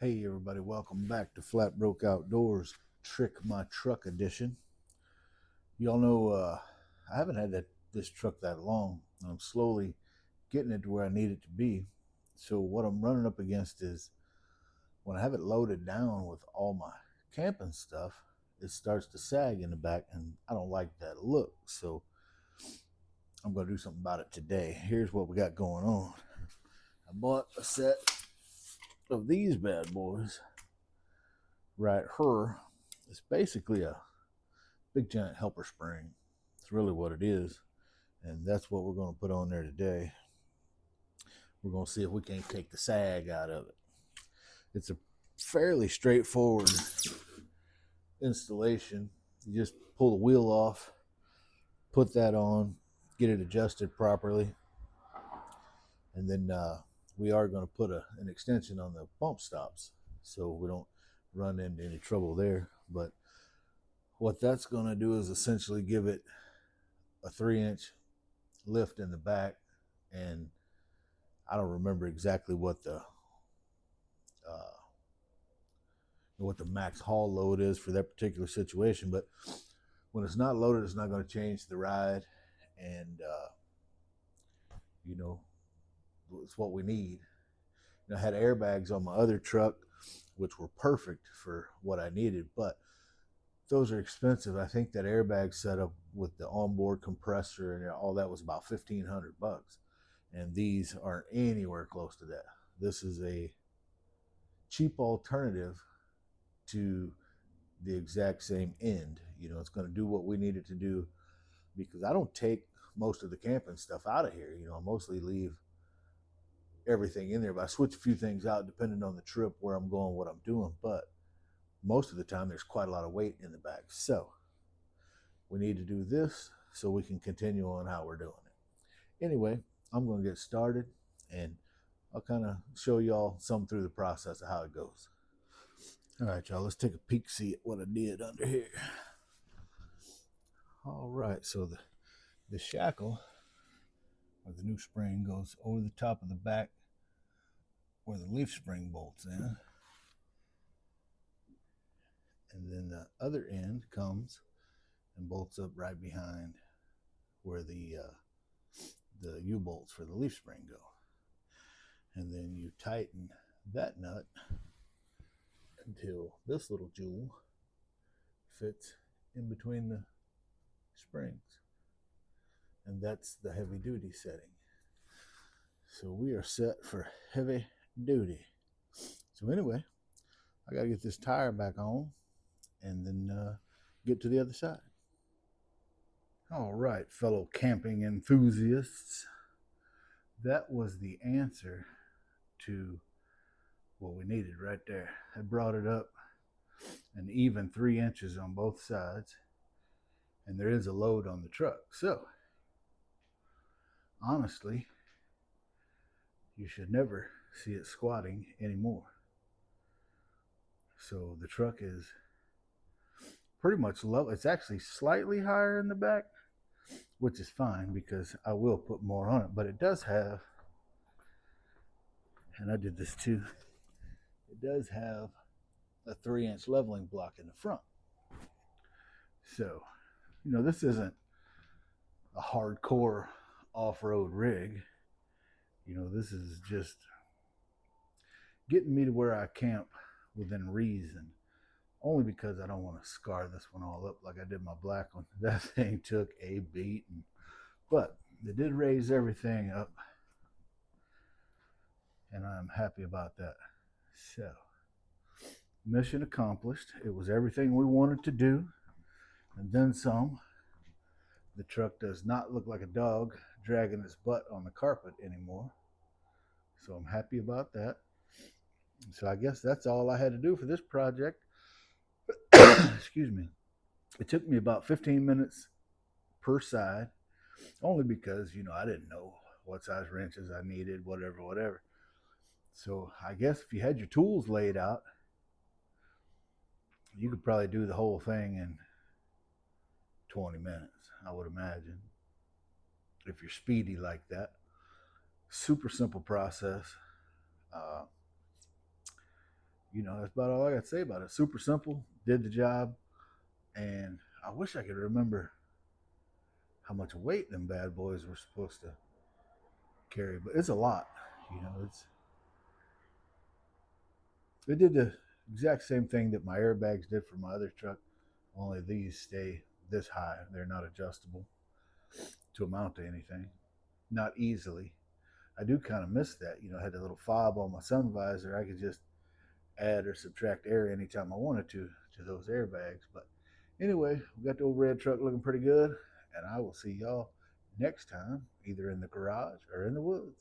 Hey everybody, welcome back to Flatbroke Outdoors Trick My Truck Edition. Y'all know I haven't had this truck that long. I'm slowly getting it to where I need it to be. So what I'm running up against is when I have it loaded down with all my camping stuff, it starts to sag in the back, and I don't like that look. So I'm going to do something about it today. Here's what we got going on. I bought a set of these bad boys right here. It's basically a big giant helper spring. It's really what it is, and that's what we're going to put on there today. We're going to see if we can't take the sag out of it. It's a fairly straightforward installation. You just pull the wheel off, put that on, get it adjusted properly, and then we are going to put an extension on the bump stops so we don't run into any trouble there. But what that's going to do is essentially give it a 3-inch lift in the back, and I don't remember exactly what the max haul load is for that particular situation, but when it's not loaded, it's not going to change the ride, and it's what we need. I had airbags on my other truck, which were perfect for what I needed, but those are expensive. I think that airbag setup with the onboard compressor and all that was about $1,500, and these aren't anywhere close to that. This is a cheap alternative to the exact same end. It's going to do what we need it to do, because I don't take most of the camping stuff out of here. I mostly leave everything in there, but I switch a few things out depending on the trip, where I'm going, what I'm doing. But most of the time there's quite a lot of weight in the back, so we need to do this so we can continue on how we're doing it. Anyway, I'm going to get started, and I'll kind of show y'all some through the process of how it goes. All right, y'all, let's take a peek, see what I did under here. All right, so the shackle, or the new spring, goes over the top of the back where the leaf spring bolts in. And then the other end comes and bolts up right behind where the U-bolts for the leaf spring go. And then you tighten that nut until this little jewel fits in between the springs. And that's the heavy duty setting. So we are set for heavy duty. So anyway, I gotta get this tire back on and then get to the other side. All right, fellow camping enthusiasts, that was the answer to what we needed right there. I brought it up an even 3 inches on both sides, and there is a load on the truck. So honestly, you should never see it squatting anymore. So the truck is pretty much level. It's actually slightly higher in the back, which is fine because I will put more on it. But it does have, and I did this too, it does have a 3-inch leveling block in the front. So, this isn't a hardcore off-road rig. This is just getting me to where I camp within reason. Only because I don't want to scar this one all up like I did my black one. That thing took a beating. But they did raise everything up, and I'm happy about that. So, mission accomplished. It was everything we wanted to do, and then some. The truck does not look like a dog dragging its butt on the carpet anymore. So I'm happy about that. So I guess that's all I had to do for this project. Excuse me. It took me about 15 minutes per side, only because, I didn't know what size wrenches I needed, whatever. So I guess if you had your tools laid out, you could probably do the whole thing in 20 minutes, I would imagine, if you're speedy like that. Super simple process. That's about all I got to say about it. Super simple, did the job, and I wish I could remember how much weight them bad boys were supposed to carry, but it's a lot. It did the exact same thing that my airbags did for my other truck, only these stay this high. They're not adjustable to amount to anything, not easily. I do kind of miss that. I had a little fob on my sun visor. I could just add or subtract air anytime I wanted to those airbags. But anyway, we got the old red truck looking pretty good, and I will see y'all next time, either in the garage or in the woods.